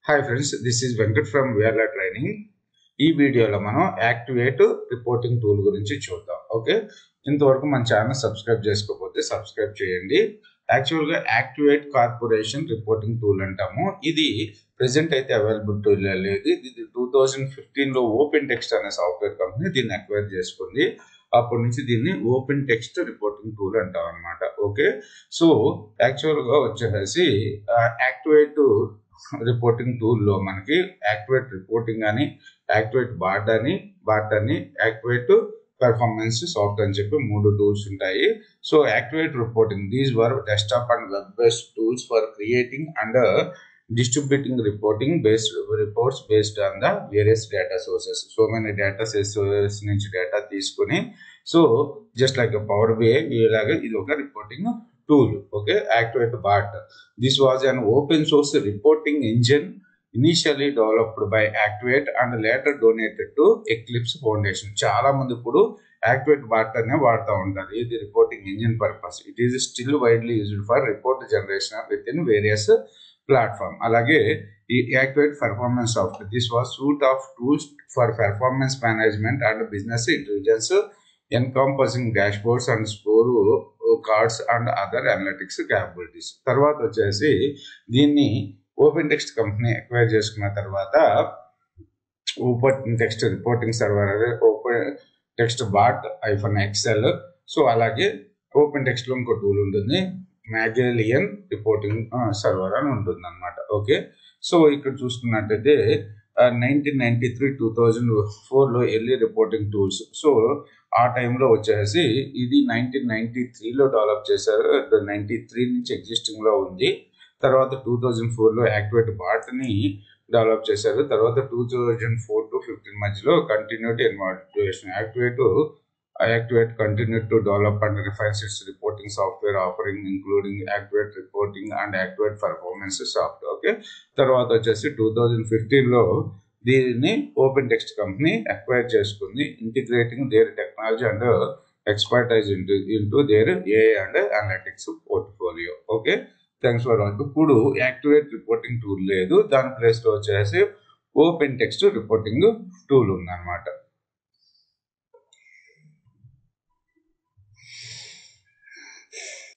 Hi friends, this is Venkat from VRLA Training. ఈ వీడియోలో మనం యాక్టివేట్ రిపోర్టింగ్ టూల్ గురించి చూద్దాం. ఓకే, ఇంతవరకు మన ఛానల్ సబ్స్క్రైబ్ చేసుకోకపోతే సబ్స్క్రైబ్ చేయండి. యాక్చువల్గా యాక్టివేట్ కార్పొరేషన్ రిపోర్టింగ్ టూల్ అంటాము. ఇది ప్రెసెంట్ అయితే అవైలబుల్ టూల్ లేదు. ఇది 2015లో ఓపెన్ టెక్స్ట్ అనే సాఫ్ట్వేర్ కంపెనీ దీన్ని అక్వైర్ చేసుకుంది. అప్పటి నుంచి దీన్ని ఓపెన్ టెక్స్ట్ రిపోర్టింగ్ టూల్ అంటాం అనమాట. ఓకే, సో యాక్చువల్గా వచ్చేసి యాక్టివేట్ రిపోర్టింగ్ టూల్లో మనకి యాక్టివేట్ రిపోర్టింగ్ అని, యాక్టివేట్ బాట్ అని యాక్టివేట్ పెర్ఫార్మెన్స్ సాఫ్ట్ అని చెప్పి 3 టూల్స్ ఉంటాయి. So activate reporting, these were desktop and web based tools for creating and distributing reporting based reports based on the various data sources. So many data sources నుంచి data తీసుకొని, so just like power BI ఇలాగా ఇది ఒక reporting tool. Okay, Actuate BIRT, this was an open source reporting engine initially developed by Actuate and later donated to Eclipse Foundation. చాలా మంది ఇప్పుడు Actuate BIRT అనే వాడుతూ ఉంటారు. ఇది reporting engine purpose. It is still widely used for report generation with in various platform. అలాగే ఈ Actuate performance software, this was suite of tools for performance management and business intelligence encompassing dashboards and scorecards and other analytics capabilities. తర్వాత వచ్చేసి దీన్ని OpenText company acquire చేసుకున్న తర్వాత OpenText reporting server, OpenText BIRT -XL, so అలాగే OpenText లో ఇంకో tool ఉంటుంది, మ్యాగెలియన్ reporting server అని ఉంటుంది అనమాట. ఓకే, సో ఇక్కడ చూసుకున్నట్టయితే 1993-2004లో ఎర్లీ రిపోర్టింగ్ టూల్స్. సో ఆ టైంలో వచ్చేసి ఇది 1993లో డెవలప్ చేశారు. 93 నుంచి ఎగ్జిస్టింగ్ లో ఉంది. తర్వాత 2004లో యాక్టివేట్ బాట్ ని డెవలప్ చేశారు. తర్వాత 2004-15 మధ్యలో continuity ఇన్వాల్యుయేషన్ Activate continued to develop and refine its reporting software offering, including Activate Reporting and Activate Performance software. Okay, తర్వాత వచ్చేసి 2015లో దీన్ని ఓపెన్ టెక్స్ట్ కంపెనీ అక్వైర్ చేసుకుంది, integrating their technology and expertise into their AI and analytics portfolio. Okay, thanks for watching. ఇప్పుడు Actuate reporting tool లేదు, దాని place లో వచ్చేసి ఓపెన్ టెక్స్ట్ రిపోర్టింగ్ టూల్ ఉందన్నమాట.